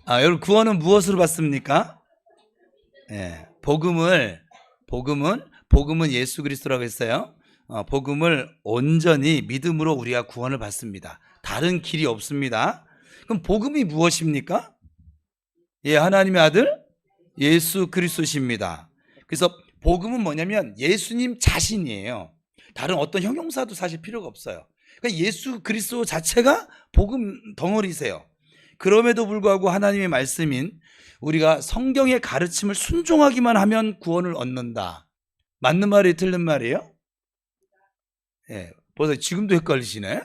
여러분 구원은 무엇으로 받습니까? 예, 복음은 예수 그리스도라고 했어요. 복음을 온전히 믿음으로 우리가 구원을 받습니다. 다른 길이 없습니다. 그럼 복음이 무엇입니까? 예, 하나님의 아들 예수 그리스도십니다. 그래서 복음은 뭐냐면 예수님 자신이에요. 다른 어떤 형용사도 사실 필요가 없어요. 그러니까 예수 그리스도 자체가 복음 덩어리세요. 그럼에도 불구하고 하나님의 말씀인 우리가 성경의 가르침을 순종하기만 하면 구원을 얻는다. 맞는 말이 틀린 말이에요? 예, 벌써 지금도 헷갈리시네.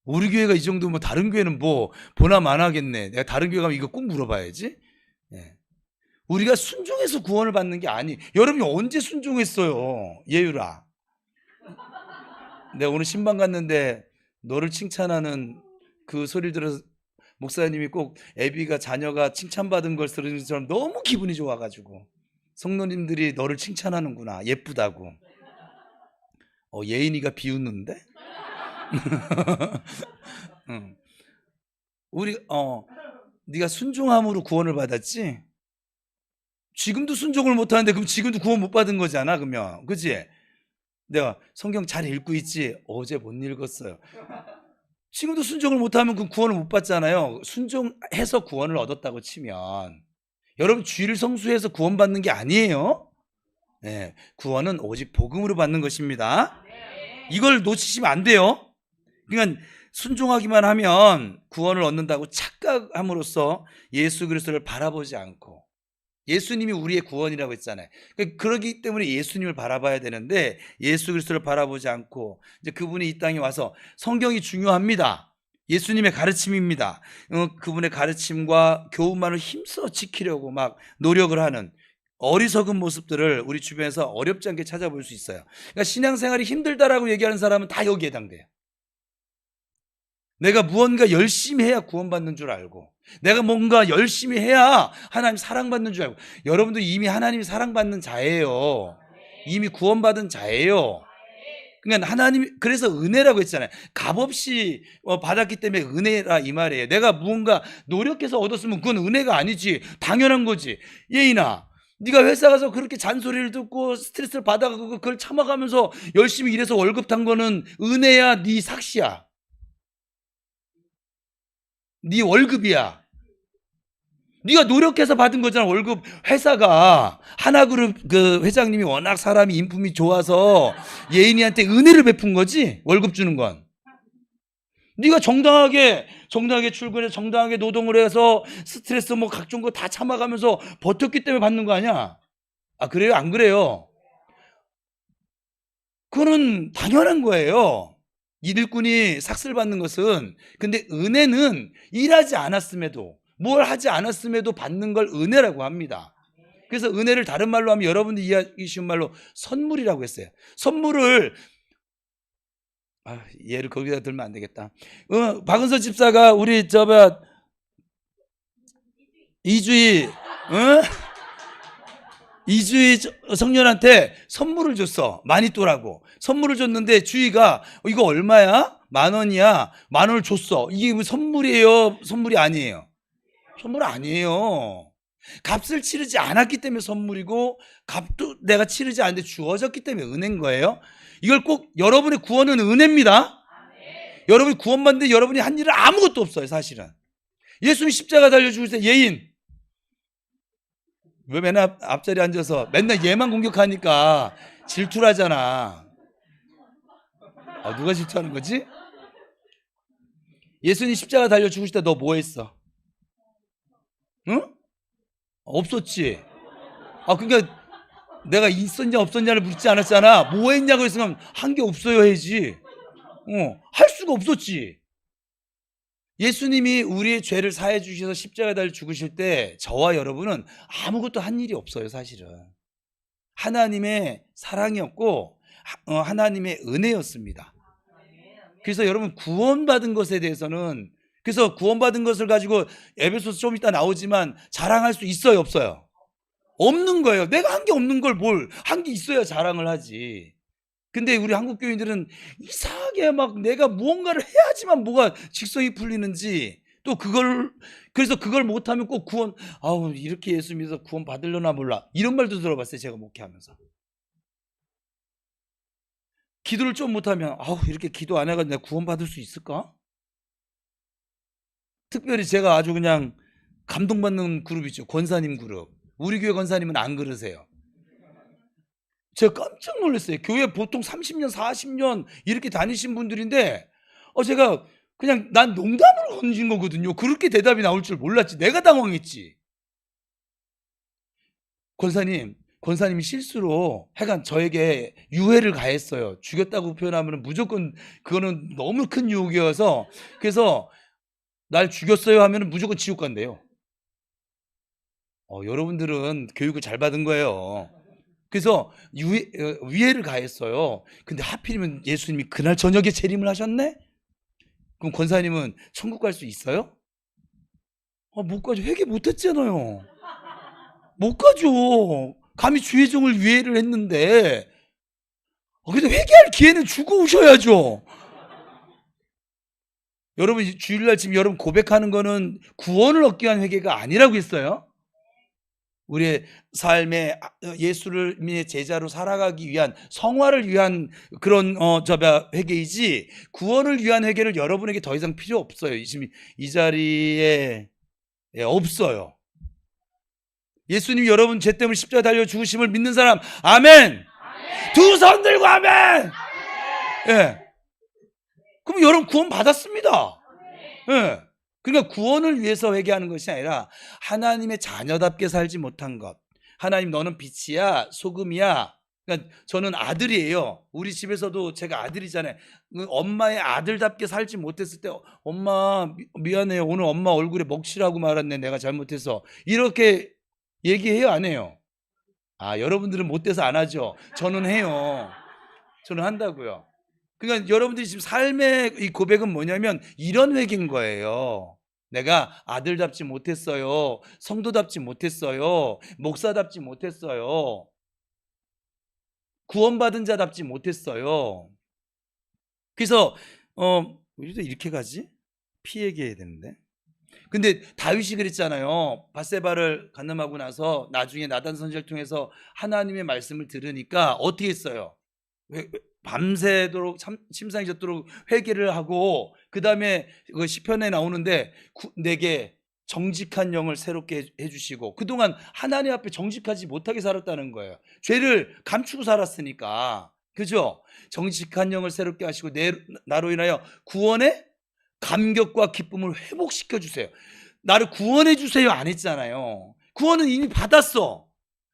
우리 교회가 이 정도면 다른 교회는 뭐 보나 마나겠네. 내가 다른 교회 가면 이거 꼭 물어봐야지. 예. 우리가 순종해서 구원을 받는 게 아니. 여러분이 언제 순종했어요, 예유라? 내가 오늘 신방 갔는데 너를 칭찬하는 그 소리를 들어서 목사님이 꼭 애비가 자녀가 칭찬받은 걸 들은 것처럼 너무 기분이 좋아가지고 성도님들이 너를 칭찬하는구나, 예쁘다고. 예인이가 비웃는데? 응. 네가 순종함으로 구원을 받았지? 지금도 순종을 못하는데 그럼 지금도 구원 못 받은 거잖아. 그러면 그치? 내가 성경 잘 읽고 있지? 어제 못 읽었어요. 지금도 순종을 못하면 그 구원을 못 받잖아요. 순종해서 구원을 얻었다고 치면 여러분 죄를 성수해서 구원받는 게 아니에요. 네, 구원은 오직 복음으로 받는 것입니다. 이걸 놓치시면 안 돼요. 그러니까 순종하기만 하면 구원을 얻는다고 착각함으로써 예수 그리스도를 바라보지 않고, 예수님이 우리의 구원이라고 했잖아요. 그러기 때문에 예수님을 바라봐야 되는데 예수 그리스도를 바라보지 않고 이제 그분이 이 땅에 와서, 성경이 중요합니다. 예수님의 가르침입니다. 그분의 가르침과 교훈만을 힘써 지키려고 막 노력을 하는 어리석은 모습들을 우리 주변에서 어렵지 않게 찾아볼 수 있어요. 그러니까 신앙생활이 힘들다라고 얘기하는 사람은 다 여기에 해당돼요. 내가 무언가 열심히 해야 구원받는 줄 알고, 내가 뭔가 열심히 해야 하나님 사랑받는 줄 알고. 여러분도 이미 하나님 사랑받는 자예요. 이미 구원받은 자예요. 그러니까 하나님, 그래서 은혜라고 했잖아요. 값없이 받았기 때문에 은혜라 이 말이에요. 내가 무언가 노력해서 얻었으면 그건 은혜가 아니지. 당연한 거지. 예인아, 네가 회사 가서 그렇게 잔소리를 듣고 스트레스를 받아가고 그걸 참아가면서 열심히 일해서 월급 탄 거는 은혜야, 네 삭시야, 네 월급이야. 네가 노력해서 받은 거잖아. 월급. 회사가 하나그룹 그 회장님이 워낙 사람이 인품이 좋아서 예인이한테 은혜를 베푼 거지. 월급 주는 건 네가 정당하게 출근해서 정당하게 노동을 해서 스트레스 뭐 각종 거 다 참아가면서 버텼기 때문에 받는 거 아니야? 그래요? 안 그래요? 그거는 당연한 거예요. 일꾼이 삭슬 받는 것은. 근데 은혜는 일하지 않았음에도, 뭘 하지 않았음에도 받는 걸 은혜라고 합니다. 그래서 은혜를 다른 말로 하면 여러분들이 이해하기 쉬운 말로 선물이라고 했어요. 선물을, 얘를 거기다 들면 안 되겠다. 박은서 집사가 우리 이주희 성년한테 선물을 줬어. 마니또라고 선물을 줬는데 주희가 이거 얼마야? 10,000원이야. 10,000원을 줬어. 이게 뭐 선물이에요? 선물이 아니에요? 선물 아니에요. 값을 치르지 않았기 때문에 선물이고, 값도 내가 치르지 않는데 주어졌기 때문에 은혜인 거예요. 이걸 꼭, 여러분의 구원은 은혜입니다. 여러분이 구원받는데 여러분이 한 일은 아무것도 없어요. 사실은 예수님 십자가 달려 죽으실 때, 예인 왜 맨날 앞자리에 앉아서 맨날 얘만 공격하니까 질투를 하잖아. 누가 질투하는 거지? 예수님 십자가 달려 죽으실 때 너 뭐 했어? 응? 없었지. 그러니까 내가 있었냐 없었냐를 묻지 않았잖아. 뭐 했냐고 했으면 한 게 없어요 해야지. 할 수가 없었지. 예수님이 우리의 죄를 사해 주셔서 십자가에 달려 죽으실 때 저와 여러분은 아무것도 한 일이 없어요. 사실은 하나님의 사랑이었고 하나님의 은혜였습니다. 그래서 여러분 구원받은 것에 대해서는, 그래서 구원받은 것을 가지고 에베소서 좀 이따 나오지만 자랑할 수 있어요 없어요? 없는 거예요. 내가 한 게 없는 걸 뭘 한 게 있어야 자랑을 하지. 근데 우리 한국 교인들은 이상하게 막 내가 무언가를 해야지만 뭐가 직성이 풀리는지 또 그래서 그걸 못하면 꼭 구원, 아우, 이렇게 예수 믿어서 구원 받으려나 몰라. 이런 말도 들어봤어요, 제가 목회하면서. 기도를 좀 못하면, 아우, 이렇게 기도 안 해가지고 내가 구원 받을 수 있을까? 특별히 제가 아주 그냥 감동받는 그룹이죠. 권사님 그룹. 우리 교회 권사님은 안 그러세요. 제가 깜짝 놀랐어요. 교회 보통 30년, 40년 이렇게 다니신 분들인데, 제가 그냥 난 농담으로 던진 거거든요. 그렇게 대답이 나올 줄 몰랐지. 내가 당황했지. 권사님이 실수로 하여간 저에게 유해를 가했어요. 죽였다고 표현하면 무조건 그거는 너무 큰 유혹이어서, 그래서 날 죽였어요 하면 무조건 지옥 간대요. 여러분들은 교육을 잘 받은 거예요. 그래서 위해를 가했어요. 근데 하필이면 예수님이 그날 저녁에 재림을 하셨네? 그럼 권사님은 천국 갈 수 있어요? 못 가죠. 회개 못 했잖아요. 못 가죠. 감히 주의 종을 위해를 했는데. 그래도 회개할 기회는 주고 오셔야죠. 여러분, 주일날 지금 여러분 고백하는 거는 구원을 얻기 위한 회개가 아니라고 했어요. 우리의 삶에 예수를 제자로 살아가기 위한, 성화를 위한 그런 회개이지, 구원을 위한 회개를 여러분에게 더 이상 필요 없어요. 지금 이 자리에 없어요. 예수님 여러분 죄 때문에 십자가에 달려 죽으심을 믿는 사람, 아멘. 두 손 들고 아멘. 예. 그럼 여러분 구원 받았습니다. 예. 그러니까 구원을 위해서 회개하는 것이 아니라 하나님의 자녀답게 살지 못한 것. 하나님, 너는 빛이야, 소금이야. 그러니까 저는 아들이에요. 우리 집에서도 제가 아들이잖아요. 엄마의 아들답게 살지 못했을 때, 엄마 미안해요, 오늘 엄마 얼굴에 먹칠하고 말았네, 내가 잘못해서. 이렇게 얘기해요, 안 해요? 여러분들은 못돼서 안 하죠. 저는 해요. 저는 한다고요. 그러니까 여러분들이 지금 삶의 이 고백은 뭐냐면 이런 회개인 거예요. 내가 아들답지 못했어요. 성도답지 못했어요. 목사답지 못했어요. 구원받은 자답지 못했어요. 그래서 우리도 이렇게 가지? 피 얘기해야 되는데. 근데 다윗이 그랬잖아요. 밧세바를 간음하고 나서 나중에 나단 선지자를 통해서 하나님의 말씀을 들으니까 어떻게 했어요? 밤새도록 침상에 젖도록 회개를 하고, 그 다음에 그 시편에 나오는데 내게 정직한 영을 새롭게 해주시고, 그동안 하나님 앞에 정직하지 못하게 살았다는 거예요. 죄를 감추고 살았으니까. 그죠? 정직한 영을 새롭게 하시고 나로 인하여 구원의 감격과 기쁨을 회복시켜 주세요. 나를 구원해 주세요 안 했잖아요. 구원은 이미 받았어.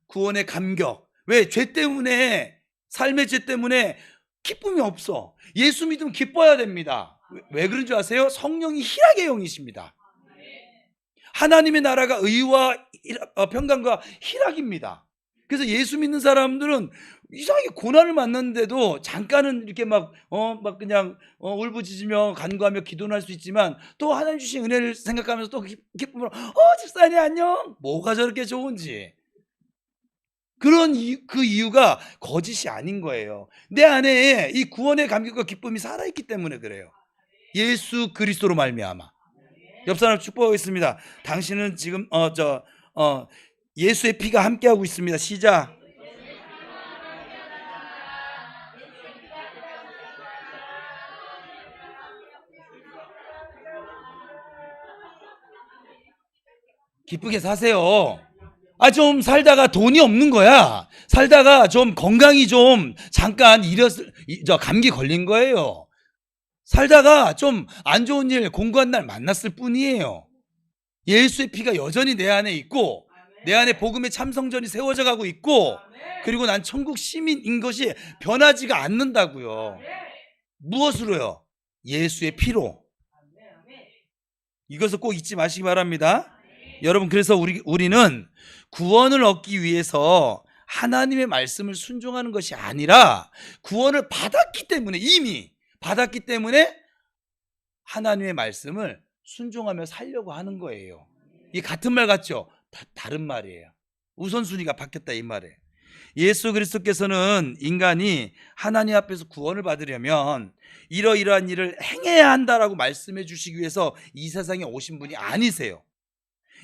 구원의 감격. 왜? 죄 때문에, 삶의 죄 때문에 기쁨이 없어. 예수 믿으면 기뻐야 됩니다. 왜 그런 줄 아세요? 성령이 희락의 영이십니다. 하나님의 나라가 의와 평강과 희락입니다. 그래서 예수 믿는 사람들은 이상하게 고난을 만났는데도 잠깐은 이렇게 막 그냥 울부짖으며 간구하며 기도는 할 수 있지만, 또 하나님 주신 은혜를 생각하면서 또 기쁨으로 집사님 안녕. 뭐가 저렇게 좋은지. 그 이유가 거짓이 아닌 거예요. 내 안에 이 구원의 감격과 기쁨이 살아있기 때문에 그래요. 예수 그리스도로 말미암아. 옆 사람 축복하겠습니다. 당신은 지금 예수의 피가 함께하고 있습니다. 시작. 기쁘게 사세요. 좀 살다가 돈이 없는 거야. 살다가 좀 건강이 좀 잠깐 감기 걸린 거예요. 살다가 좀 안 좋은 일, 공고한 날 만났을 뿐이에요. 예수의 피가 여전히 내 안에 있고, 내 안에 복음의 참성전이 세워져 가고 있고, 그리고 난 천국 시민인 것이 변하지가 않는다고요. 무엇으로요? 예수의 피로. 이것을 꼭 잊지 마시기 바랍니다. 여러분, 그래서 우리는 구원을 얻기 위해서 하나님의 말씀을 순종하는 것이 아니라, 구원을 받았기 때문에, 이미 받았기 때문에 하나님의 말씀을 순종하며 살려고 하는 거예요. 이게 같은 말 같죠? 다른 말이에요. 우선순위가 바뀌었다 이 말이에요. 예수 그리스도께서는 인간이 하나님 앞에서 구원을 받으려면 이러이러한 일을 행해야 한다라고 말씀해 주시기 위해서 이 세상에 오신 분이 아니세요.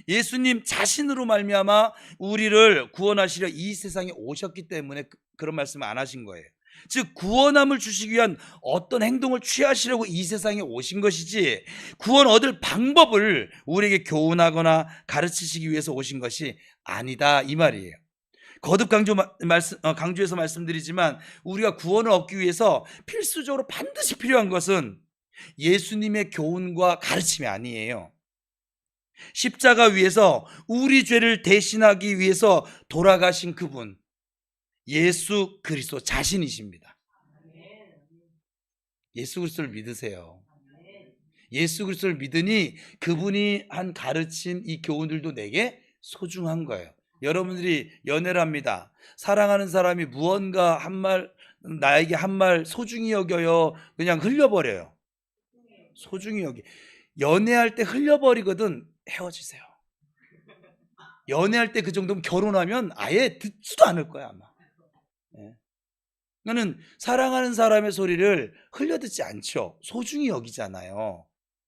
예수님 자신으로 말미암아 우리를 구원하시려 이 세상에 오셨기 때문에 그런 말씀을 안 하신 거예요. 즉 구원함을 주시기 위한 어떤 행동을 취하시려고 이 세상에 오신 것이지, 구원 얻을 방법을 우리에게 교훈하거나 가르치시기 위해서 오신 것이 아니다, 이 말이에요. 거듭 강조해서 말씀드리지만, 우리가 구원을 얻기 위해서 필수적으로 반드시 필요한 것은 예수님의 교훈과 가르침이 아니에요. 십자가 위에서 우리 죄를 대신하기 위해서 돌아가신 그분, 예수 그리스도 자신이십니다. 예수 그리스도를 믿으세요. 예수 그리스도를 믿으니 그분이 한 가르침, 이 교훈들도 내게 소중한 거예요. 여러분들이 연애를 합니다. 사랑하는 사람이 무언가 한 말, 나에게 한 말 소중히 여겨요, 그냥 흘려버려요. 소중히 여기. 연애할 때 흘려버리거든, 헤어지세요. 연애할 때 그 정도면 결혼하면 아예 듣지도 않을 거야, 아마. 나는 사랑하는 사람의 소리를 흘려듣지 않죠. 소중히 여기잖아요.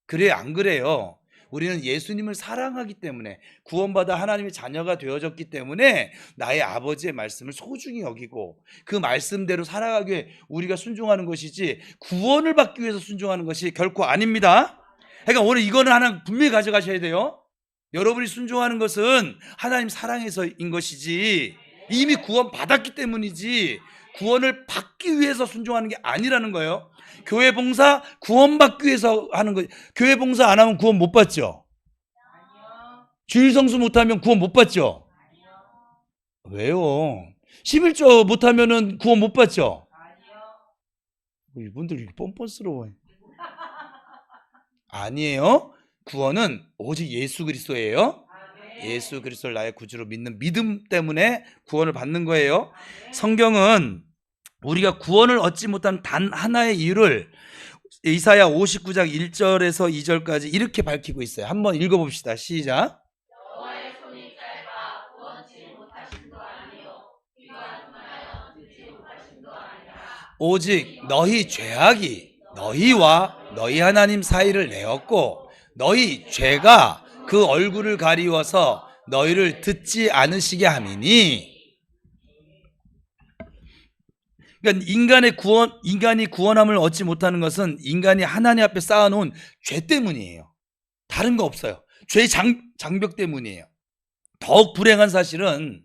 그래, 안 그래요? 우리는 예수님을 사랑하기 때문에, 구원받아 하나님의 자녀가 되어졌기 때문에 나의 아버지의 말씀을 소중히 여기고 그 말씀대로 살아가기 위해 우리가 순종하는 것이지, 구원을 받기 위해서 순종하는 것이 결코 아닙니다. 그러니까 오늘 이거는 하나 분명히 가져가셔야 돼요. 여러분이 순종하는 것은 하나님 사랑해서인 것이지, 이미 구원 받았기 때문이지, 구원을 받기 위해서 순종하는 게 아니라는 거예요. 교회 봉사 구원받기 위해서 하는 거예요. 교회 봉사 안 하면 구원 못 받죠? 주일 성수 못하면 구원 못 받죠? 왜요? 11조 못하면 구원 못 받죠? 이분들 뻔뻔스러워요. 아니에요. 구원은 오직 예수 그리스도예요. 예수 그리스도를 나의 구주로 믿는 믿음 때문에 구원을 받는 거예요. 성경은 우리가 구원을 얻지 못한 단 하나의 이유를 이사야 59장 1절에서 2절까지 이렇게 밝히고 있어요. 한번 읽어봅시다. 시작. 여호와의 손이 짧아 구원치 못하심도 아니요 귀가 둔하여 듣지 못하심도 아니라 오직 너희 죄악이 너희와 너희 하나님 사이를 내었고 너희 죄가 그 얼굴을 가리워서 너희를 듣지 않으시게 함이니. 그러니까 인간이 구원함을 얻지 못하는 것은 인간이 하나님 앞에 쌓아놓은 죄 때문이에요. 다른 거 없어요. 죄의 장벽 때문이에요. 더욱 불행한 사실이에요.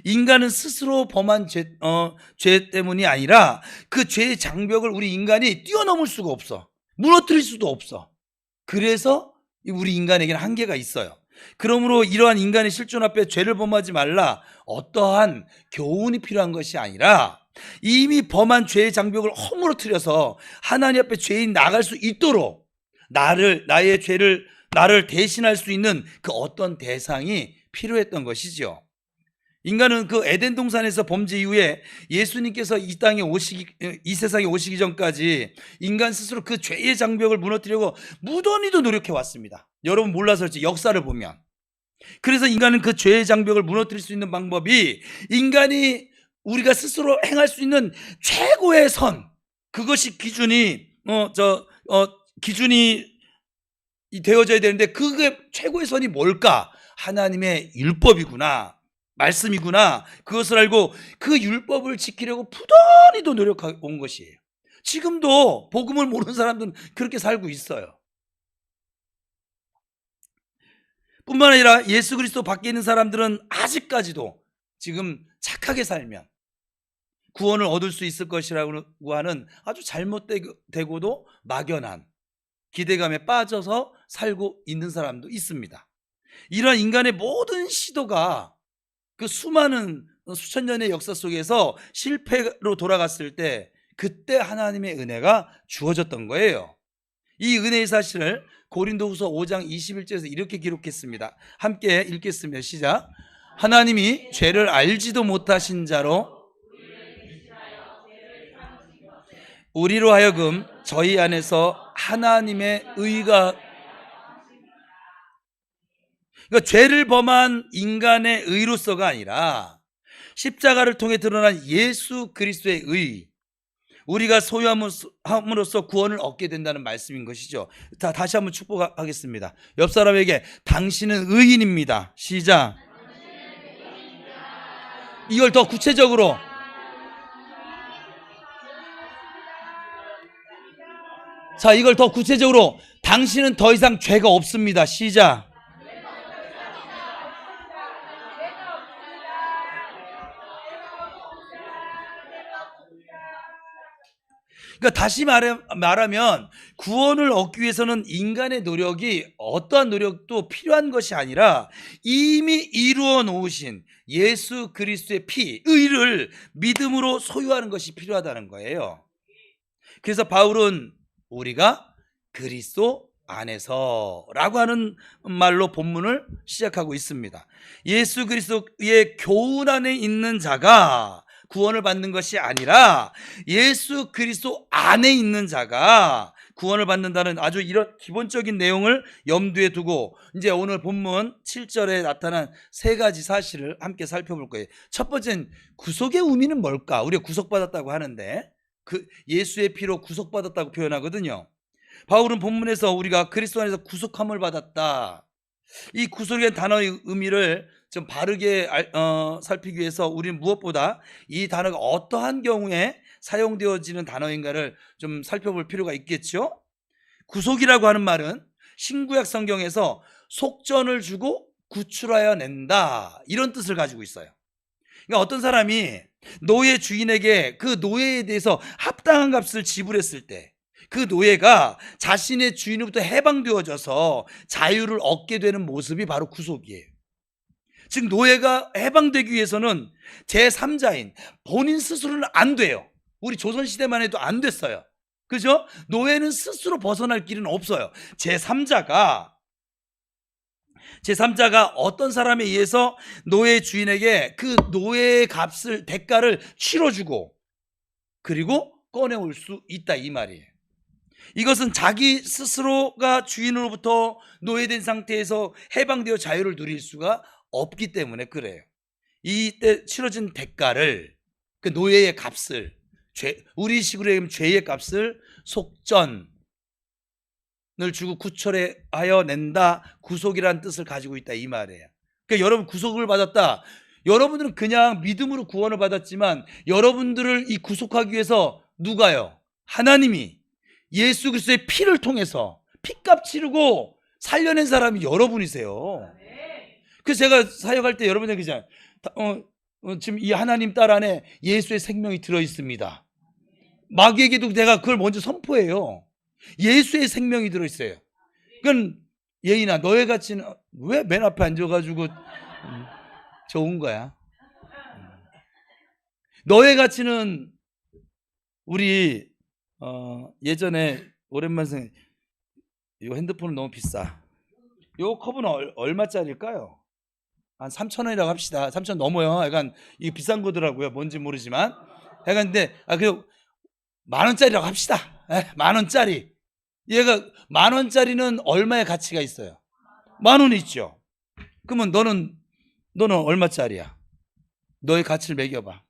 인간은 스스로 범한 죄 때문이 아니라 그 죄의 장벽을 우리 인간이 뛰어넘을 수가 없어. 무너뜨릴 수도 없어. 그래서 우리 인간에게는 한계가 있어요. 그러므로 이러한 인간의 실존 앞에 죄를 범하지 말라, 어떠한 교훈이 필요한 것이 아니라 이미 범한 죄의 장벽을 허물어뜨려서 하나님 앞에 죄인 나갈 수 있도록 나의 죄를 나를 대신할 수 있는 그 어떤 대상이 필요했던 것이죠. 인간은 그 에덴 동산에서 범죄 이후에 예수님께서 이 세상에 오시기 전까지 인간 스스로 그 죄의 장벽을 무너뜨리려고 무던히도 노력해 왔습니다. 여러분 몰라서 그렇지, 역사를 보면. 그래서 인간은 그 죄의 장벽을 무너뜨릴 수 있는 방법이 인간이 우리가 스스로 행할 수 있는 최고의 선, 그것이 기준이 되어져야 되는데, 그게 최고의 선이 뭘까? 하나님의 율법이구나, 말씀이구나. 그것을 알고 그 율법을 지키려고 부단히도 노력해 온 것이에요. 지금도 복음을 모르는 사람들은 그렇게 살고 있어요. 뿐만 아니라 예수 그리스도 밖에 있는 사람들은 아직까지도 지금 착하게 살면 구원을 얻을 수 있을 것이라고 하는 아주 잘못되고도 막연한 기대감에 빠져서 살고 있는 사람도 있습니다. 이러한 인간의 모든 시도가 그 수천 년의 역사 속에서 실패로 돌아갔을 때, 그때 하나님의 은혜가 주어졌던 거예요. 이 은혜의 사실을 고린도후서 5장 21절에서 이렇게 기록했습니다. 함께 읽겠습니다. 시작. 하나님이 죄를 알지도 못하신 자로 우리로 하여금 저희 안에서 하나님의 의가, 그러니까 죄를 범한 인간의 의로서가 아니라 십자가를 통해 드러난 예수 그리스도의 의, 우리가 소유함으로써 구원을 얻게 된다는 말씀인 것이죠. 다시 한번 축복하겠습니다. 옆 사람에게 당신은 의인입니다. 시작. 이걸 더 구체적으로, 자, 이걸 더 구체적으로, 당신은 더 이상 죄가 없습니다. 시작. 그러니까 다시 말하면 구원을 얻기 위해서는 인간의 노력이 어떠한 노력도 필요한 것이 아니라 이미 이루어 놓으신 예수 그리스도의 피, 의를 믿음으로 소유하는 것이 필요하다는 거예요. 그래서 바울은 우리가 그리스도 안에서라고 하는 말로 본문을 시작하고 있습니다. 예수 그리스도의 교훈 안에 있는 자가 구원을 받는 것이 아니라 예수 그리스도 안에 있는 자가 구원을 받는다는 아주 이런 기본적인 내용을 염두에 두고 이제 오늘 본문 7절에 나타난 세 가지 사실을 함께 살펴볼 거예요. 첫 번째는 구속의 의미는 뭘까? 우리가 구속받았다고 하는데 그 예수의 피로 구속받았다고 표현하거든요. 바울은 본문에서 우리가 그리스도 안에서 구속함을 받았다, 이 구속의 단어의 의미를 좀 바르게 살피기 위해서 우리는 무엇보다 이 단어가 어떠한 경우에 사용되어지는 단어인가를 좀 살펴볼 필요가 있겠죠. 구속이라고 하는 말은 신구약 성경에서 속전을 주고 구출하여 낸다, 이런 뜻을 가지고 있어요. 그러니까 어떤 사람이 노예 주인에게 그 노예에 대해서 합당한 값을 지불했을 때 그 노예가 자신의 주인으로부터 해방되어져서 자유를 얻게 되는 모습이 바로 구속이에요. 즉 노예가 해방되기 위해서는 제3자인 본인 스스로는 안 돼요. 우리 조선시대만 해도 안 됐어요. 그죠? 노예는 스스로 벗어날 길은 없어요. 제3자가 어떤 사람에 의해서 노예 주인에게 그 노예의 값을, 대가를 치러주고 그리고 꺼내올 수 있다, 이 말이에요. 이것은 자기 스스로가 주인으로부터 노예된 상태에서 해방되어 자유를 누릴 수가 없기 때문에 그래요. 이때 치러진 대가를, 그 노예의 값을, 우리식으로 얘기하면 죄의 값을 속전을 주고 구출하여 낸다, 구속이라는 뜻을 가지고 있다, 이 말이에요. 그러니까 여러분 구속을 받았다, 여러분들은 그냥 믿음으로 구원을 받았지만 여러분들을 이 구속하기 위해서 누가요? 하나님이 예수 그리스도의 피를 통해서 피값 치르고 살려낸 사람이 여러분이세요. 그래서 제가 사역할 때 여러분에게 그냥 지금 이 하나님 딸 안에 예수의 생명이 들어있습니다, 마귀에게도 내가 그걸 먼저 선포해요. 예수의 생명이 들어있어요. 그건 예인아, 너의 가치는 왜 맨 앞에 앉아가지고 좋은 거야. 너의 가치는 우리 예전에 오랜만에 생각, 이 핸드폰은 너무 비싸. 이 컵은 얼마짜리일까요? 한 3,000원이라고 합시다. 3,000원 넘어요. 약간 이게 비싼 거더라고요. 뭔지 모르지만. 약간 근데 그 10,000원짜리라고 합시다. 10,000원짜리. 얘가 10,000원짜리는 얼마의 가치가 있어요? 10,000원 있죠. 그러면 너는 얼마짜리야? 너의 가치를 매겨봐.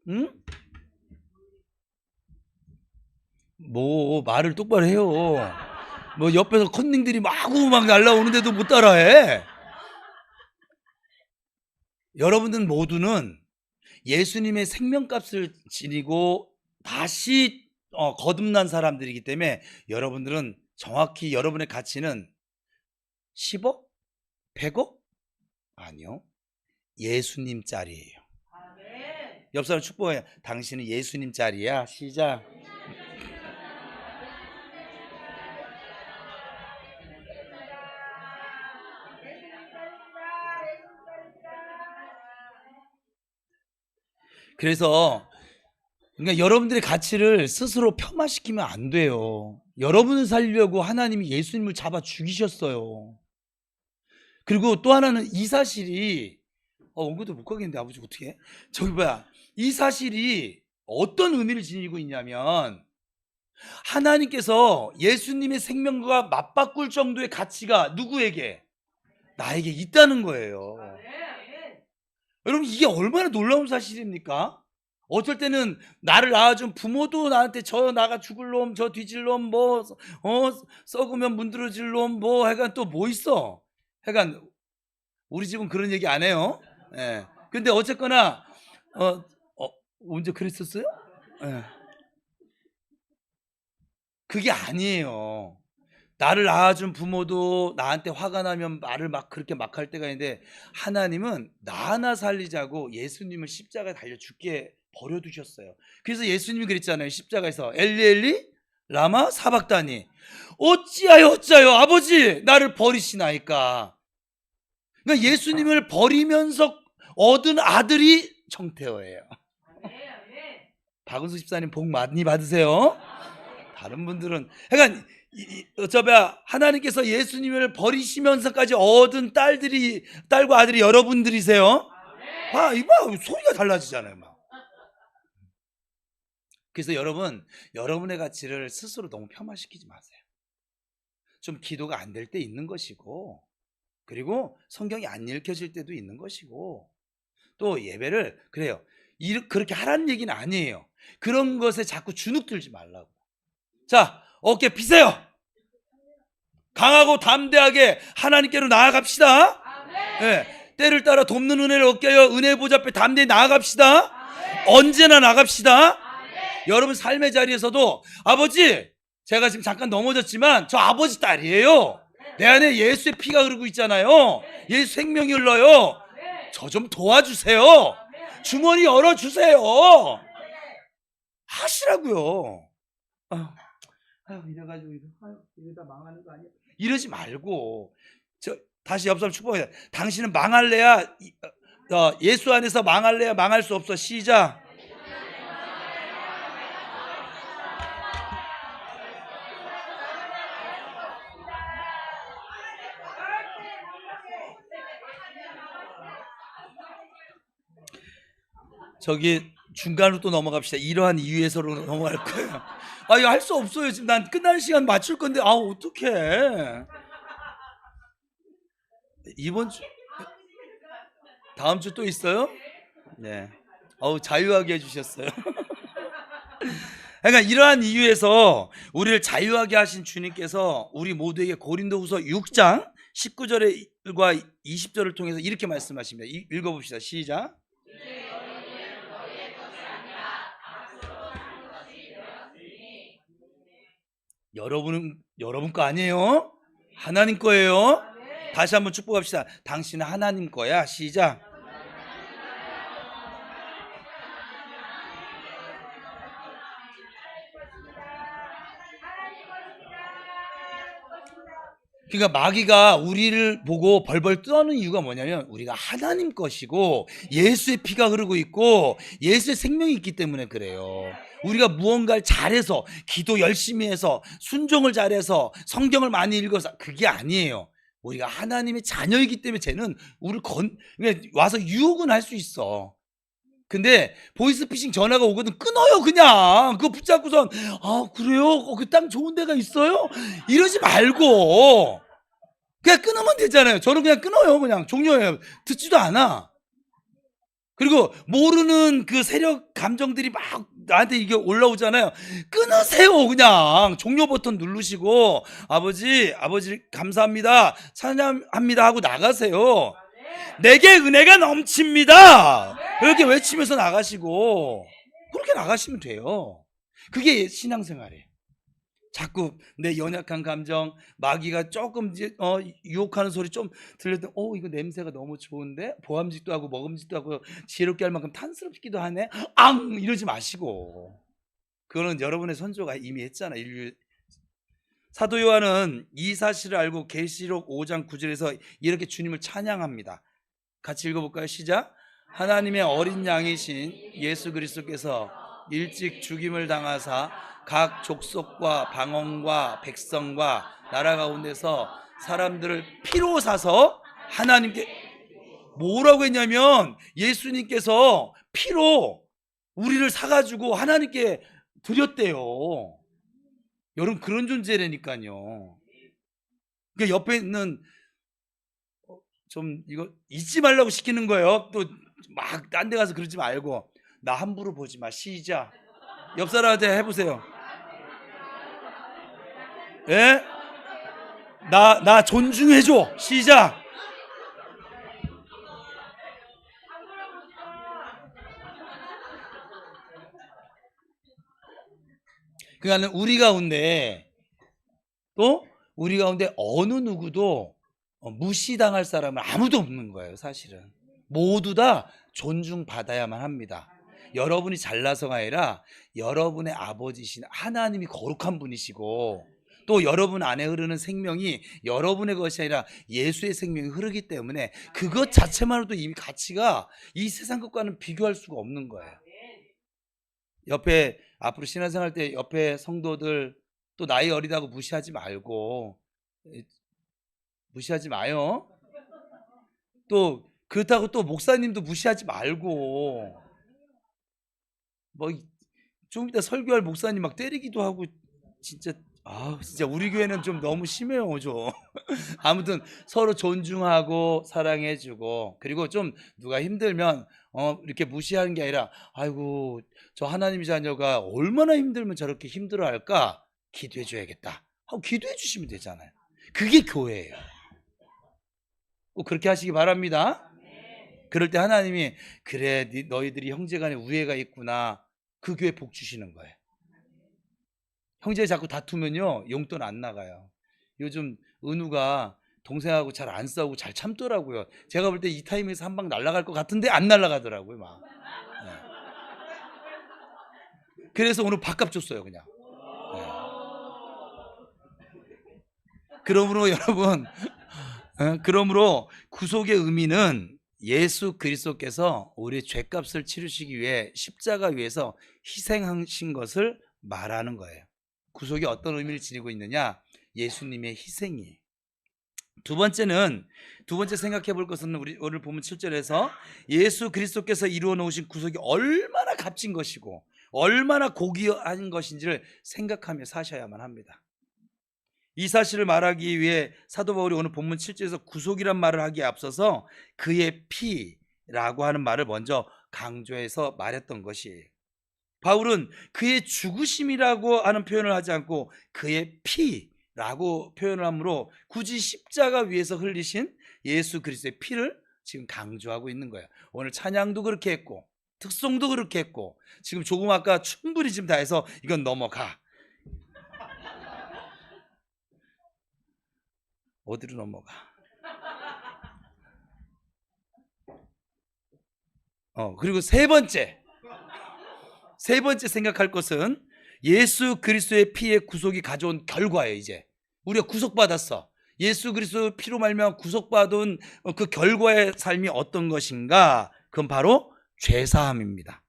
응? 뭐 말을 똑바로 해요. 뭐 옆에서 컨닝들이 마구 막 날라오는데도 못 따라해. 여러분들 모두는 예수님의 생명값을 지니고 다시 거듭난 사람들이기 때문에 여러분들은 정확히 여러분의 가치는 10억? 100억? 아니요, 예수님 짤이에요. 옆 사람 축복해. 당신은 예수님 짤이야. 시작. 그래서 그러니까 여러분들의 가치를 스스로 폄하시키면 안 돼요. 여러분을 살려고 하나님이 예수님을 잡아 죽이셨어요. 그리고 또 하나는 이 사실이 원고도 못 가겠는데 아버지 어떻게? 이 사실이 어떤 의미를 지니고 있냐면 하나님께서 예수님의 생명과 맞바꿀 정도의 가치가 누구에게? 나에게 있다는 거예요. 여러분, 이게 얼마나 놀라운 사실입니까? 어쩔 때는 나를 낳아준 부모도 나한테 저 나가 죽을 놈, 저 뒤질 놈, 뭐 썩으면 문드러질 놈, 뭐 하여간 또 뭐 있어. 하여간 우리 집은 그런 얘기 안 해요. 예. 근데 어쨌거나 언제 그랬었어요? 예. 그게 아니에요. 나를 낳아준 부모도 나한테 화가 나면 말을 막 그렇게 막 할 때가 있는데, 하나님은 나 하나 살리자고 예수님을 십자가에 달려 죽게 버려두셨어요. 그래서 예수님이 그랬잖아요. 십자가에서 엘리 엘리 라마 사박다니, 어찌하여 아버지 나를 버리시나이까. 그러니까 예수님을 버리면서 얻은 아들이 정태호예요. 박은수 집사님 복 많이 받으세요. 다른 분들은 그러니까 어쩌면 하나님께서 예수님을 버리시면서까지 얻은 딸과 아들이 여러분들이세요. 이봐 소리가 달라지잖아요. 막. 그래서 여러분, 여러분의 가치를 스스로 너무 폄하시키지 마세요. 좀 기도가 안 될 때 있는 것이고, 그리고 성경이 안 읽혀질 때도 있는 것이고, 또 예배를 그래요. 그렇게 하라는 얘기는 아니에요. 그런 것에 자꾸 주눅 들지 말라고. 자, 어깨 피세요. 강하고 담대하게 하나님께로 나아갑시다. 네, 때를 따라 돕는 은혜를 얻게요. 은혜 보좌 앞에 담대히 나아갑시다. 언제나 나갑시다. 여러분 삶의 자리에서도 아버지, 제가 지금 잠깐 넘어졌지만 저 아버지 딸이에요. 내 안에 예수의 피가 흐르고 있잖아요. 예수 생명이 흘러요. 저 좀 도와주세요. 주머니 열어주세요. 하시라고요. 이래가지고 이러다 망하는 거 아니야? 이러지 말고, 다시 옆 사람 축복해요. 당신은 망할래야, 예수 안에서 망할래야 망할 수 없어. 시작. 저기 중간으로 또 넘어갑시다. 이러한 이유에서로 넘어갈 거예요. 이거 할 수 없어요. 지금 난 끝날 시간 맞출 건데 어떡해. 이번 주 다음 주 또 있어요? 네. 자유하게 해주셨어요. 그러니까 이러한 이유에서 우리를 자유하게 하신 주님께서 우리 모두에게 고린도후서 6장 19절과 20절을 통해서 이렇게 말씀하십니다. 읽어봅시다. 시작. 여러분 거 아니에요? 하나님 거예요. 다시 한번 축복합시다. 당신은 하나님 거야. 시작. 그러니까 마귀가 우리를 보고 벌벌 떠는 이유가 뭐냐면, 우리가 하나님 것이고 예수의 피가 흐르고 있고 예수의 생명이 있기 때문에 그래요. 우리가 무언가를 잘해서, 기도 열심히 해서, 순종을 잘해서, 성경을 많이 읽어서, 그게 아니에요. 우리가 하나님의 자녀이기 때문에 쟤는 우리를 와서 유혹은 할 수 있어. 근데 보이스피싱 전화가 오거든, 끊어요. 그냥 그거 붙잡고선 그래요? 그 땅 좋은 데가 있어요? 이러지 말고 그냥 끊으면 되잖아요. 저는 그냥 끊어요. 그냥 종료해요. 듣지도 않아. 그리고 모르는 그 세력 감정들이 막 나한테 이게 올라오잖아요. 끊으세요. 그냥 종료 버튼 누르시고 아버지 감사합니다, 찬양합니다 하고 나가세요. 내게 은혜가 넘칩니다 이렇게 외치면서 나가시고, 그렇게 나가시면 돼요. 그게 신앙생활이에요. 자꾸 내 연약한 감정, 마귀가 조금 유혹하는 소리 좀 들릴 때 이거 냄새가 너무 좋은데, 보암직도 하고 먹음직도 하고 지혜롭게 할 만큼 탄스럽기도 하네, 이러지 마시고. 그거는 여러분의 선조가 이미 했잖아. 사도 요한은 이 사실을 알고 계시록 5장 9절에서 이렇게 주님을 찬양합니다. 같이 읽어볼까요? 시작. 하나님의 어린 양이신 예수 그리스도께서 일찍 죽임을 당하사 각 족속과 방언과 백성과 나라 가운데서 사람들을 피로 사서 하나님께, 뭐라고 했냐면 예수님께서 피로 우리를 사가지고 하나님께 드렸대요. 여러분, 그런 존재라니까요. 그러니까 옆에 있는 좀 이거 잊지 말라고 시키는 거예요. 또 막 딴 데 가서 그러지 말고 나 함부로 보지 마. 시작. 옆 사람한테 해보세요. 예? 나 존중해줘. 시작. 그러니까 우리 가운데 어느 누구도 무시당할 사람은 아무도 없는 거예요. 사실은 모두 다 존중받아야만 합니다. 여러분이 잘나서가 아니라 여러분의 아버지신 하나님이 거룩한 분이시고 또 여러분 안에 흐르는 생명이 여러분의 것이 아니라 예수의 생명이 흐르기 때문에 그것 자체만으로도 이미 가치가 이 세상 것과는 비교할 수가 없는 거예요. 옆에 앞으로 신앙생활 때 옆에 성도들 또 나이 어리다고 무시하지 마요. 또 그렇다고 또 목사님도 무시하지 말고 뭐 좀 이따 설교할 목사님 막 때리기도 하고 진짜 우리 교회는 좀 너무 심해요 좀. 아무튼 서로 존중하고 사랑해주고 그리고 좀 누가 힘들면 이렇게 무시하는 게 아니라 아이고 저 하나님의 자녀가 얼마나 힘들면 저렇게 힘들어할까 기도해 줘야겠다 하고 기도해 주시면 되잖아요. 그게 교회예요. 꼭 그렇게 하시기 바랍니다. 그럴 때 하나님이 그래 너희들이 형제간에 우애가 있구나 그 교회 복 주시는 거예요. 형제 자꾸 다투면요 용돈 안 나가요. 요즘 은우가 동생하고 잘 안 싸우고 잘 참더라고요. 제가 볼 때 이 타임에서 한 방 날아갈 것 같은데 안 날아가더라고요 막. 네. 그래서 오늘 밥값 줬어요 그냥. 네. 그러므로 여러분 그러므로 구속의 의미는 예수 그리스도께서 우리의 죄값을 치르시기 위해 십자가 위에서 희생하신 것을 말하는 거예요. 구속이 어떤 의미를 지니고 있느냐? 예수님의 희생이. 두 번째 생각해 볼 것은 우리 오늘 보면 7절에서 예수 그리스도께서 이루어 놓으신 구속이 얼마나 값진 것이고 얼마나 고귀한 것인지를 생각하며 사셔야만 합니다. 이 사실을 말하기 위해 사도 바울이 오늘 본문 7절에서 구속이란 말을 하기에 앞서서 그의 피라고 하는 말을 먼저 강조해서 말했던 것이에요. 바울은 그의 죽으심이라고 하는 표현을 하지 않고 그의 피라고 표현을 하므로 굳이 십자가 위에서 흘리신 예수 그리스도의 피를 지금 강조하고 있는 거예요. 오늘 찬양도 그렇게 했고 특송도 그렇게 했고 지금 조금 아까 충분히 지금 다 해서 이건 넘어가. 어디로 넘어가? 그리고 세 번째 생각할 것은 예수 그리스도의 피의 구속이 가져온 결과예요. 이제 우리가 구속받았어. 예수 그리스도의 피로 말미암아 구속받은 그 결과의 삶이 어떤 것인가? 그건 바로 죄사함입니다.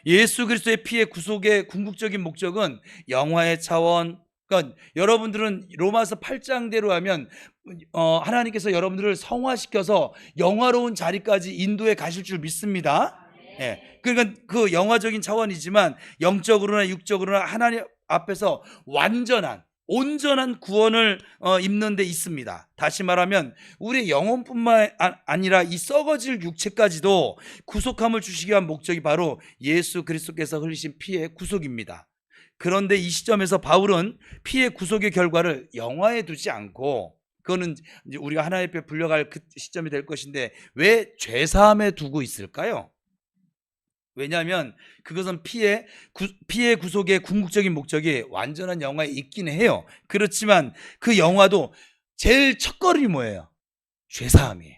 예수 그리스도의 피의 구속의 궁극적인 목적은 영화의 차원, 그러니까 여러분들은 로마서 8장대로 하면 하나님께서 여러분들을 성화시켜서 영화로운 자리까지 인도해 가실 줄 믿습니다. 예. 그러니까 그 영화적인 차원이지만 영적으로나 육적으로나 하나님 앞에서 온전한 구원을 입는 데 있습니다. 다시 말하면 우리의 영혼뿐만 아니라 이 썩어질 육체까지도 구속함을 주시기 위한 목적이 바로 예수 그리스도께서 흘리신 피의 구속입니다. 그런데 이 시점에서 바울은 피의 구속의 결과를 영화에 두지 않고 그거는 이제 우리가 하나님 앞에 불려갈 그 시점이 될 것인데 왜 죄사함에 두고 있을까요? 왜냐하면 그것은 피의 구속의 궁극적인 목적이 완전한 영화에 있긴 해요. 그렇지만 그 영화도 제일 첫걸음이 뭐예요? 죄사함이에요.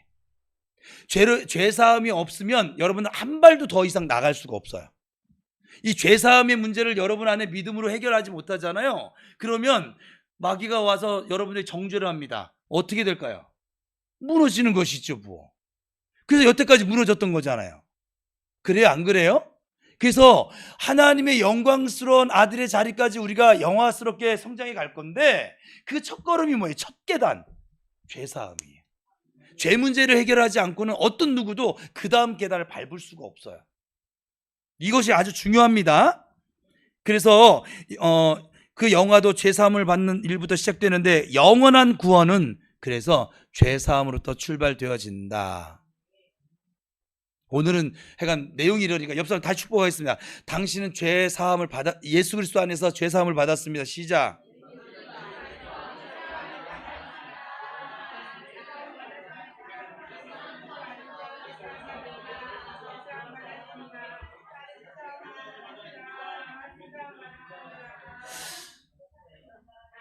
죄사함이 없으면 여러분은 한 발도 더 이상 나갈 수가 없어요. 이 죄사함의 문제를 여러분 안에 믿음으로 해결하지 못하잖아요. 그러면 마귀가 와서 여러분들이 정죄를 합니다. 어떻게 될까요? 무너지는 것이죠 뭐. 그래서 여태까지 무너졌던 거잖아요. 그래요 안 그래요? 그래서 하나님의 영광스러운 아들의 자리까지 우리가 영화스럽게 성장해 갈 건데 그 첫걸음이 뭐예요? 첫 계단 죄사함이에요. 죄 문제를 해결하지 않고는 어떤 누구도 그 다음 계단을 밟을 수가 없어요. 이것이 아주 중요합니다. 그래서 그 영화도 죄사함을 받는 일부터 시작되는데 영원한 구원은 그래서 죄사함으로부터 출발되어진다. 오늘은 하여간 내용이 이러니까 옆 사람 다시 축복하겠습니다. 당신은 죄사함을 받아, 예수 그리스도 안에서 죄사함을 받았습니다. 시작.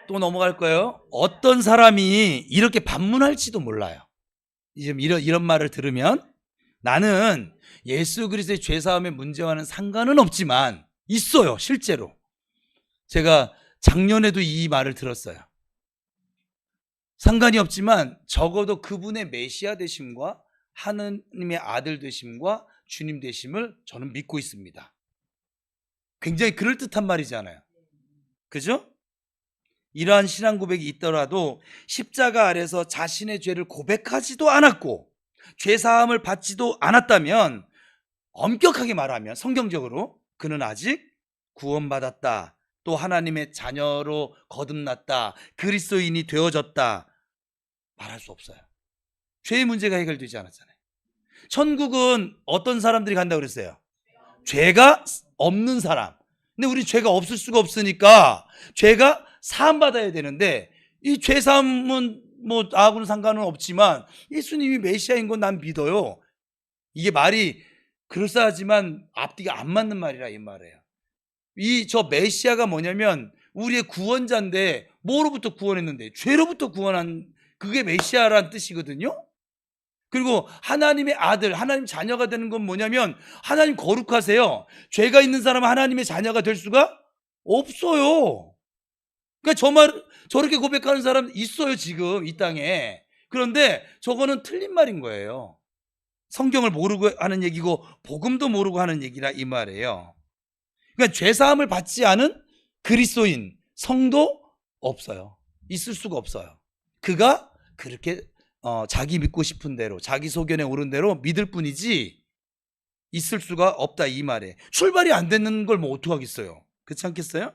또 넘어갈 거예요. 어떤 사람이 이렇게 반문할지도 몰라요. 지금 이런 말을 들으면 나는 예수 그리스도의 죄사함의 문제와는 상관은 없지만 있어요. 실제로 제가 작년에도 이 말을 들었어요. 상관이 없지만 적어도 그분의 메시아 되심과 하느님의 아들 되심과 주님 되심을 저는 믿고 있습니다. 굉장히 그럴듯한 말이잖아요. 그죠? 이러한 신앙 고백이 있더라도 십자가 아래서 자신의 죄를 고백하지도 않았고 죄사함을 받지도 않았다면, 엄격하게 말하면 성경적으로 그는 아직 구원받았다, 또 하나님의 자녀로 거듭났다, 그리스도인이 되어졌다 말할 수 없어요. 죄의 문제가 해결되지 않았잖아요. 천국은 어떤 사람들이 간다고 그랬어요? 죄가 없는 사람. 근데 우리 죄가 없을 수가 없으니까 죄가 사함받아야 되는데, 이 죄사함은 뭐 나하고는 상관은 없지만 예수님이 메시아인 건 난 믿어요. 이게 말이 그럴싸하지만 앞뒤가 안 맞는 말이라 이 말이에요. 저 메시아가 뭐냐면 우리의 구원자인데, 뭐로부터 구원했는데? 죄로부터 구원한, 그게 메시아란 뜻이거든요. 그리고 하나님의 아들, 하나님 자녀가 되는 건 뭐냐면, 하나님 거룩하세요. 죄가 있는 사람은 하나님의 자녀가 될 수가 없어요. 그러니까 저렇게 고백하는 사람 있어요, 지금 이 땅에. 그런데 저거는 틀린 말인 거예요. 성경을 모르고 하는 얘기고 복음도 모르고 하는 얘기라 이 말이에요. 그러니까 죄사함을 받지 않은 그리스도인, 성도 없어요. 있을 수가 없어요. 그가 그렇게 자기 믿고 싶은 대로, 자기 소견에 오른 대로 믿을 뿐이지 있을 수가 없다 이 말에. 출발이 안 되는 걸 뭐 어떡하겠어요. 그렇지 않겠어요?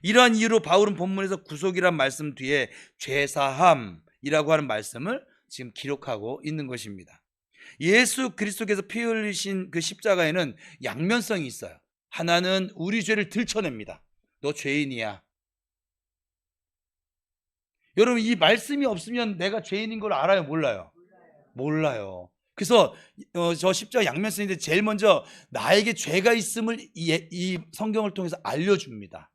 이러한 이유로 바울은 본문에서 구속이란 말씀 뒤에 죄사함이라고 하는 말씀을 지금 기록하고 있는 것입니다. 예수 그리스도께서 피 흘리신 그 십자가에는 양면성이 있어요. 하나는 우리 죄를 들춰냅니다. 너 죄인이야. 여러분, 이 말씀이 없으면 내가 죄인인 걸 알아요, 몰라요? 몰라요. 그래서 저 십자가 양면성인데 제일 먼저 나에게 죄가 있음을 이 성경을 통해서 알려줍니다.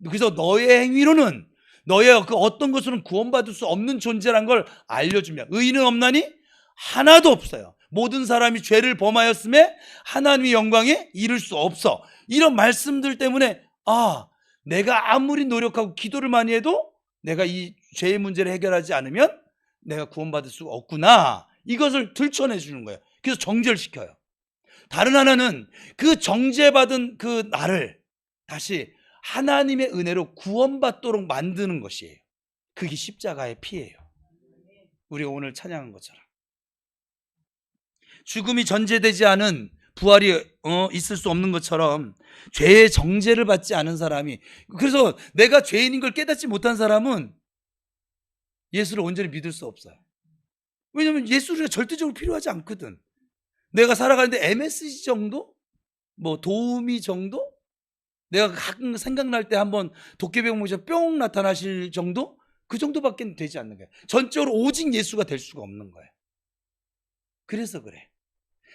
그래서 너의 행위로는, 너의 그 어떤 것으로는 구원받을 수 없는 존재란 걸 알려주며, 의인은 없나니 하나도 없어요. 모든 사람이 죄를 범하였음에 하나님의 영광에 이를 수 없어. 이런 말씀들 때문에 내가 아무리 노력하고 기도를 많이 해도 내가 이 죄의 문제를 해결하지 않으면 내가 구원받을 수가 없구나, 이것을 들춰내 주는 거예요. 그래서 정죄시켜요. 다른 하나는 그 정죄받은 그 나를 다시 하나님의 은혜로 구원받도록 만드는 것이에요. 그게 십자가의 피예요. 우리가 오늘 찬양한 것처럼 죽음이 전제되지 않은 부활이 있을 수 없는 것처럼 죄의 정죄를 받지 않은 사람이, 그래서 내가 죄인인 걸 깨닫지 못한 사람은 예수를 온전히 믿을 수 없어요. 왜냐하면 예수가 절대적으로 필요하지 않거든. 내가 살아가는데 MSG 정도? 뭐 도우미 정도? 내가 가끔 생각날 때 한번 도깨비형 모셔 뿅 나타나실 정도? 그 정도밖에 되지 않는 거예요. 전적으로 오직 예수가 될 수가 없는 거예요. 그래서 그래.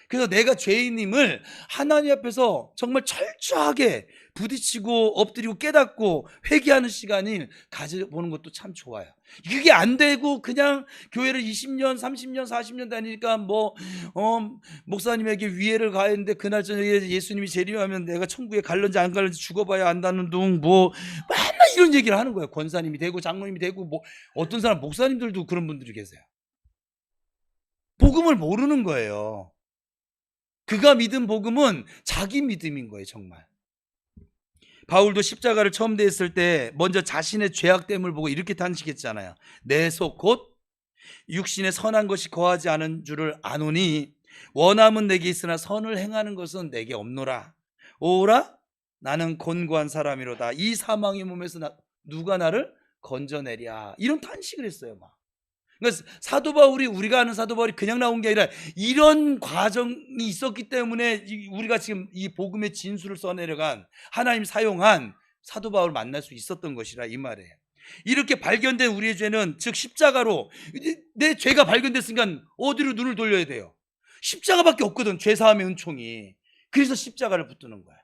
그래서 내가 죄인임을 하나님 앞에서 정말 철저하게 부딪히고 엎드리고 깨닫고 회개하는 시간을 가져보는 것도 참 좋아요. 그게 안 되고 그냥 교회를 20년, 30년, 40년 다니니까 목사님에게 위해를 가했는데 그날 저녁에 예수님이 재림하면 내가 천국에 갈런지 안 갈런지 죽어봐야 안다는 둥 맨날 이런 얘기를 하는 거예요. 권사님이 되고 장로님이 되고 어떤 사람 목사님들도 그런 분들이 계세요. 복음을 모르는 거예요. 그가 믿은 복음은 자기 믿음인 거예요, 정말. 바울도 십자가를 처음 대했을 때 먼저 자신의 죄악됨을 보고 이렇게 탄식했잖아요. 내 속 곧 육신에 선한 것이 거하지 않은 줄을 아노니 원함은 내게 있으나 선을 행하는 것은 내게 없노라. 오라 나는 곤고한 사람이로다. 이 사망의 몸에서 누가 나를 건져내랴. 이런 탄식을 했어요, 막. 그러니까 사도 바울이, 우리가 아는 사도 바울이 그냥 나온 게 아니라 이런 과정이 있었기 때문에 우리가 지금 이 복음의 진수를 써내려간, 하나님 사용한 사도 바울을 만날 수 있었던 것이라 이 말이에요. 이렇게 발견된 우리의 죄는, 즉 십자가로, 내 죄가 발견됐으니까 어디로 눈을 돌려야 돼요? 십자가밖에 없거든, 죄사함의 은총이. 그래서 십자가를 붙드는 거야.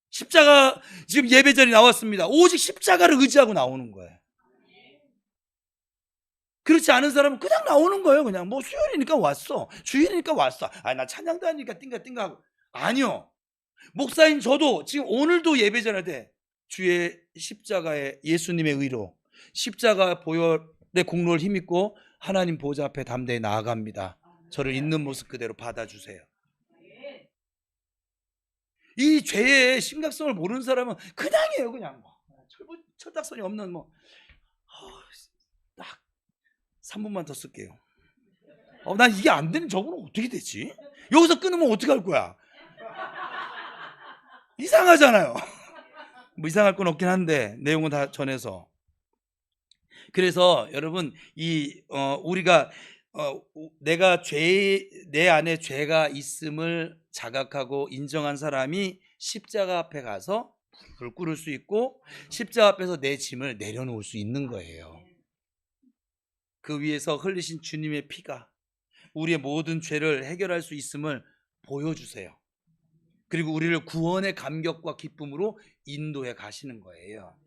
십자가, 지금 예배전이 나왔습니다. 오직 십자가를 의지하고 나오는 거예요. 그렇지 않은 사람은 그냥 나오는 거예요. 그냥 뭐 수요일이니까 왔어, 주일이니까 왔어, 나 찬양도 하니까 띵가띵가 하고. 아니요, 목사인 저도 지금 오늘도 예배 전할 때 주의 십자가의, 예수님의 의로 십자가 보혈의 공로를 힘입고 하나님 보좌 앞에 담대히 나아갑니다. 저를 있는 모습 그대로 받아주세요. 이 죄의 심각성을 모르는 사람은 그냥이에요. 그냥 뭐 철딱선이 없는 딱 3분만 더 쓸게요. 난 이게 안 되는, 저거는 어떻게 되지? 여기서 끊으면 어떻게 할 거야? 이상하잖아요. 뭐 이상할 건 없긴 한데 내용은 다 전해서. 그래서 여러분, 우리가 내가 내 안에 죄가 있음을 자각하고 인정한 사람이 십자가 앞에 가서 불 꿇을 수 있고, 십자가 앞에서 내 짐을 내려놓을 수 있는 거예요. 그 위에서 흘리신 주님의 피가 우리의 모든 죄를 해결할 수 있음을 보여주세요. 그리고 우리를 구원의 감격과 기쁨으로 인도해 가시는 거예요.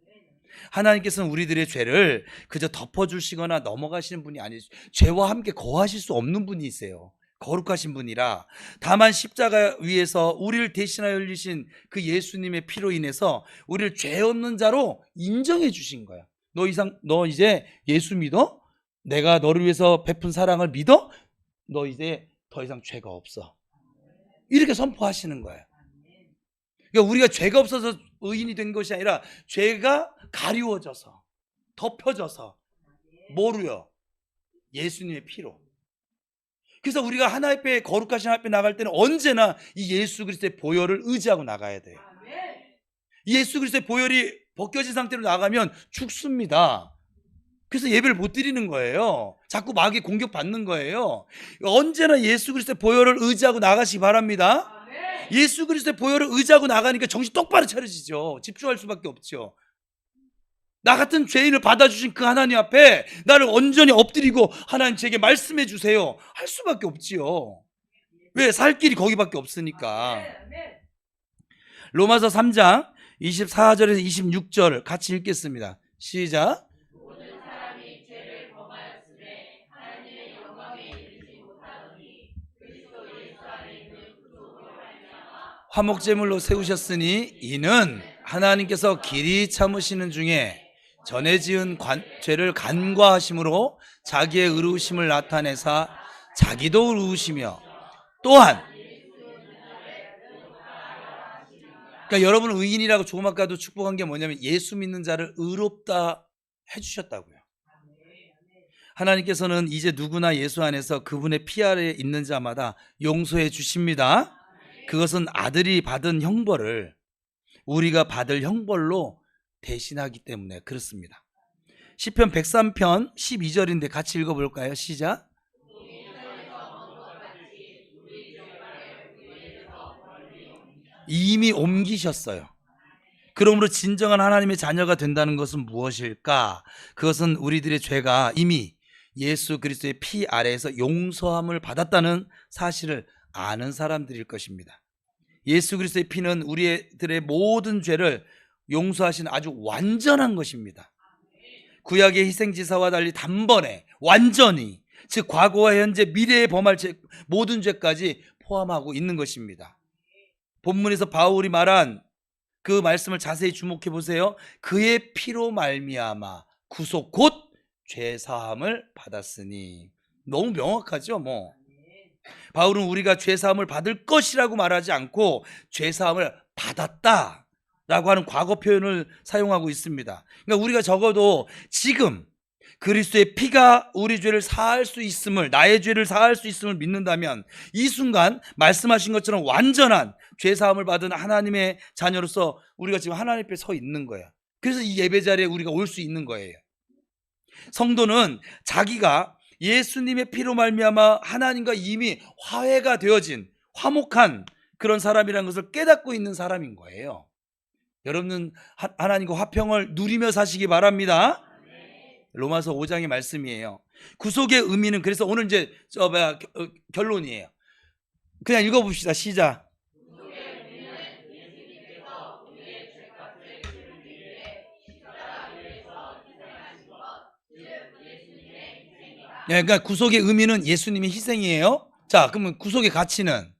하나님께서는 우리들의 죄를 그저 덮어주시거나 넘어가시는 분이 아니죠. 죄와 함께 거하실 수 없는 분이세요. 거룩하신 분이라. 다만 십자가 위에서 우리를 대신하여 흘리신 그 예수님의 피로 인해서 우리를 죄 없는 자로 인정해 주신 거야. 너 이제 예수 믿어? 내가 너를 위해서 베푼 사랑을 믿어? 너 이제 더 이상 죄가 없어. 이렇게 선포하시는 거예요. 그러니까 우리가 죄가 없어서 의인이 된 것이 아니라 죄가 가리워져서, 덮여져서, 뭐로요? 예수님의 피로. 그래서 우리가 하나님 앞에, 거룩하신 하나님 앞에 나갈 때는 언제나 이 예수 그리스도의 보혈을 의지하고 나가야 돼요. 예수 그리스도의 보혈이 벗겨진 상태로 나가면 죽습니다. 그래서 예배를 못 드리는 거예요. 자꾸 마귀에 공격받는 거예요. 언제나 예수 그리스도의 보혈을 의지하고 나가시기 바랍니다. 예수 그리스도의 보혈을 의지하고 나가니까 정신 똑바로 차려지죠. 집중할 수밖에 없죠. 나 같은 죄인을 받아주신 그 하나님 앞에 나를 온전히 엎드리고 하나님 제게 말씀해 주세요 할 수밖에 없지요. 왜? 살 길이 거기밖에 없으니까. 로마서 3장 24절에서 26절 같이 읽겠습니다. 시작. 모든 사람이 죄를 범하였으되 하나님의 영광에 이르지 못하더니 그리스도 예수 안에 있는 구속으로 말미암아 화목제물로 세우셨으니 이는 하나님께서 길이 참으시는 중에 전에 지은 죄를 간과하심으로 자기의 의로우심을 나타내사 자기도 의로우시며 또한, 그러니까 여러분 의인이라고 조그맣게도 축복한 게 뭐냐면 예수 믿는 자를 의롭다 해주셨다고요. 하나님께서는 이제 누구나 예수 안에서 그분의 피 아래에 있는 자마다 용서해 주십니다. 그것은 아들이 받은 형벌을 우리가 받을 형벌로 대신하기 때문에 그렇습니다. 시편 103편 12절인데 같이 읽어볼까요? 시작. 이미 옮기셨어요. 그러므로 진정한 하나님의 자녀가 된다는 것은 무엇일까? 그것은 우리들의 죄가 이미 예수 그리스도의 피 아래에서 용서함을 받았다는 사실을 아는 사람들일 것입니다. 예수 그리스도의 피는 우리들의 모든 죄를 용서하신 아주 완전한 것입니다. 구약의 희생지사와 달리 단번에 완전히, 즉 과거와 현재 미래에 범할 모든 죄까지 포함하고 있는 것입니다. 본문에서 바울이 말한 그 말씀을 자세히 주목해 보세요. 그의 피로 말미암아 구속 곧 죄사함을 받았으니. 너무 명확하죠. 바울은 우리가 죄사함을 받을 것이라고 말하지 않고 죄사함을 받았다라고 하는 과거 표현을 사용하고 있습니다. 그러니까 우리가 적어도 지금 그리스도의 피가 우리 죄를 사할 수 있음을, 나의 죄를 사할 수 있음을 믿는다면 이 순간 말씀하신 것처럼 완전한 죄사함을 받은 하나님의 자녀로서 우리가 지금 하나님 앞에 서 있는 거예요. 그래서 이 예배 자리에 우리가 올 수 있는 거예요. 성도는 자기가 예수님의 피로 말미암아 하나님과 이미 화해가 되어진 화목한 그런 사람이라는 것을 깨닫고 있는 사람인 거예요. 여러분은 하나님과 화평을 누리며 사시기 바랍니다. 로마서 5장의 말씀이에요. 구속의 의미는, 그래서 오늘 이제 결론이에요. 그냥 읽어봅시다. 시작. 네, 그러니까 구속의 의미는 예수님의 희생이에요. 자, 그러면 구속의 가치는?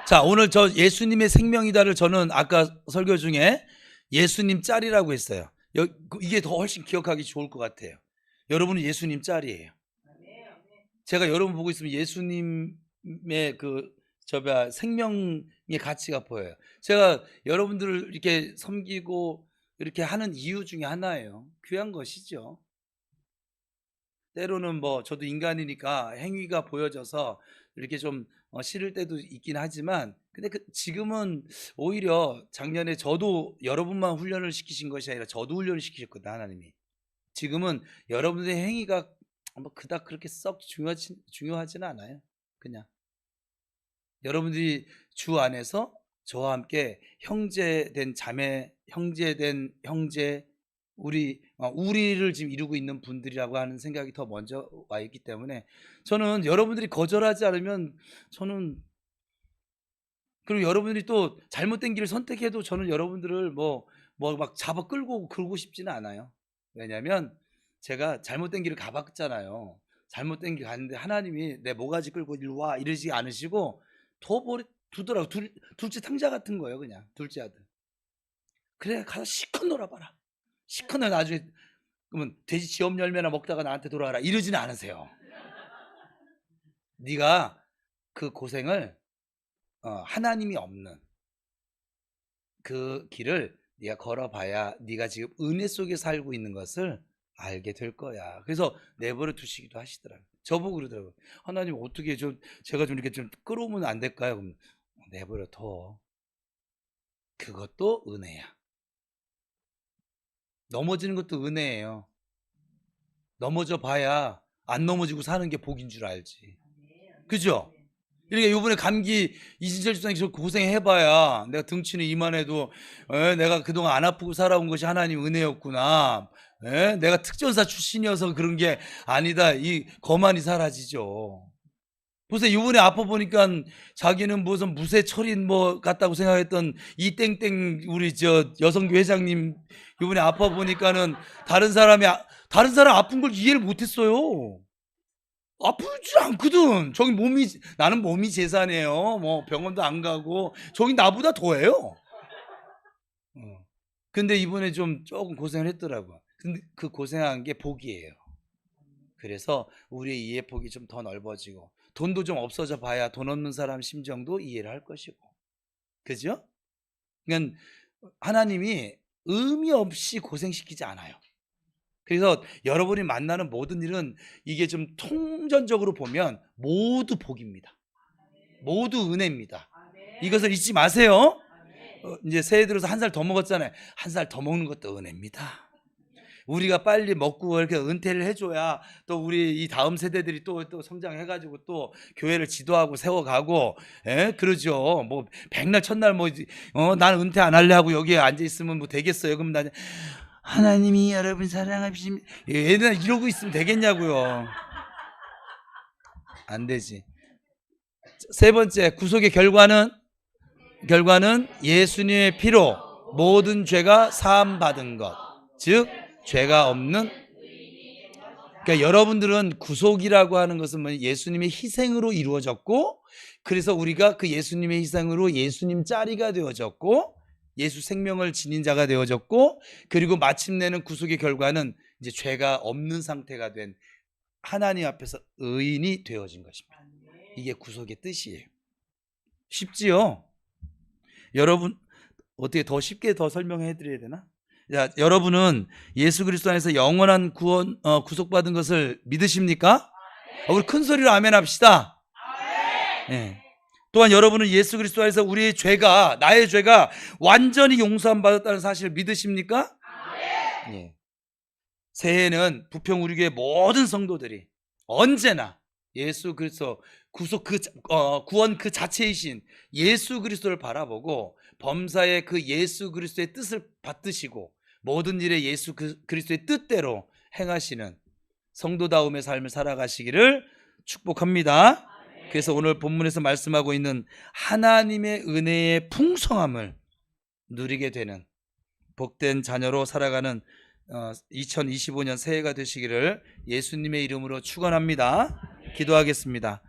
자, 오늘 저 예수님의 생명이다를 저는 아까 설교 중에 예수님 짤이라고 했어요. 이게 더 훨씬 기억하기 좋을 것 같아요. 여러분은 예수님 짤이에요. 제가 여러분 보고 있으면 예수님의 생명의 가치가 보여요. 제가 여러분들을 이렇게 섬기고 이렇게 하는 이유 중에 하나예요. 귀한 것이죠. 때로는 저도 인간이니까 행위가 보여져서 이렇게 좀 싫을 때도 있긴 하지만, 근데 지금은 오히려 작년에 저도 여러분만 훈련을 시키신 것이 아니라 저도 훈련을 시키셨거든요, 하나님이. 지금은 여러분들의 행위가 그닥 그렇게 썩 중요하지는 않아요. 그냥 여러분들이 주 안에서 저와 함께 형제된 자매, 형제된 형제, 우리를 지금 이루고 있는 분들이라고 하는 생각이 더 먼저 와 있기 때문에, 저는 여러분들이 거절하지 않으면 그리고 여러분들이 또 잘못된 길을 선택해도 저는 여러분들을 막 잡아 끌고 그러고 싶지는 않아요. 왜냐하면 제가 잘못된 길을 가봤잖아요. 잘못된 길 갔는데 하나님이 내 모가지 끌고 이리 와 이러지 않으시고 두더라고. 둘째 탕자 같은 거예요. 그냥 둘째 아들. 그래, 가서 시컷 놀아봐라. 시컷 놀아. 나중에 그러면 돼지 지엄 열매나 먹다가 나한테 돌아와라 이러지는 않으세요. 네가 그 고생을 하나님이 없는 그 길을 네가 걸어봐야 네가 지금 은혜 속에 살고 있는 것을 알게 될 거야. 그래서 내버려 두시기도 하시더라고요. 저보고 그러더라고요. 하나님 어떻게 제가 좀 이렇게 좀 끌어오면 안 될까요? 그럼 내버려 둬. 그것도 은혜야. 넘어지는 것도 은혜예요. 넘어져 봐야 안 넘어지고 사는 게 복인 줄 알지. 그죠? 이렇게 요번에 감기 이진철 주장이 고생해봐야 내가 등치는 이만해도 내가 그동안 안 아프고 살아온 것이 하나님 은혜였구나. 내가 특전사 출신이어서 그런 게 아니다. 이 거만이 사라지죠. 보세요. 요번에 아파 보니까 자기는 무슨 무쇠 철인 같다고 생각했던 이 땡땡 우리 여성교 회장님 요번에 아파 보니까는 다른 사람 아픈 걸 이해를 못했어요. 아프지 않거든. 나는 몸이 재산이에요. 병원도 안 가고 저기 나보다 더해요. 근데 이번에 조금 고생을 했더라고요. 근데 그 고생한 게 복이에요. 그래서 우리의 이해 폭이 좀 더 넓어지고 돈도 좀 없어져 봐야 돈 없는 사람 심정도 이해를 할 것이고, 그죠? 그러니까 하나님이 의미 없이 고생시키지 않아요. 그래서 여러분이 만나는 모든 일은 이게 좀 통전적으로 보면 모두 복입니다. 모두 은혜입니다. 이것을 잊지 마세요. 이제 새해 들어서 한 살 더 먹었잖아요. 한 살 더 먹는 것도 은혜입니다. 우리가 빨리 먹고 이렇게 은퇴를 해줘야 또 우리 이 다음 세대들이 또 성장해가지고 또 교회를 지도하고 세워가고, 그러죠. 백날 첫날 나는 은퇴 안 할래 하고 여기에 앉아 있으면 되겠어요? 그럼 나 하나님이 여러분 사랑하시면 얘들 이러고 있으면 되겠냐고요. 안 되지. 세 번째, 구속의 결과는 예수님의 피로 모든 죄가 사함 받은 것, 즉 죄가 없는. 그러니까 여러분들은 구속이라고 하는 것은 예수님의 희생으로 이루어졌고, 그래서 우리가 그 예수님의 희생으로 예수님 짜리가 되어졌고 예수 생명을 지닌 자가 되어졌고, 그리고 마침내는 구속의 결과는 이제 죄가 없는 상태가 된 하나님 앞에서 의인이 되어진 것입니다. 이게 구속의 뜻이에요. 쉽지요? 여러분 어떻게 더 쉽게 더 설명해 드려야 되나? 자, 여러분은 예수 그리스도 안에서 영원한 구원 구속받은 것을 믿으십니까? 우리 큰 소리로 아멘 합시다. 네. 또한 여러분은 예수 그리스도 안에서 우리의 죄가, 나의 죄가 완전히 용서함 받았다는 사실을 믿으십니까? 예. 새해에는 부평 우리 교회 모든 성도들이 언제나 예수 그리스도 구원 그 자체이신 예수 그리스도를 바라보고 범사의 그 예수 그리스도의 뜻을 받드시고 모든 일에 예수 그리스도의 뜻대로 행하시는 성도다움의 삶을 살아가시기를 축복합니다. 그래서 오늘 본문에서 말씀하고 있는 하나님의 은혜의 풍성함을 누리게 되는 복된 자녀로 살아가는 2025년 새해가 되시기를 예수님의 이름으로 축원합니다. 기도하겠습니다.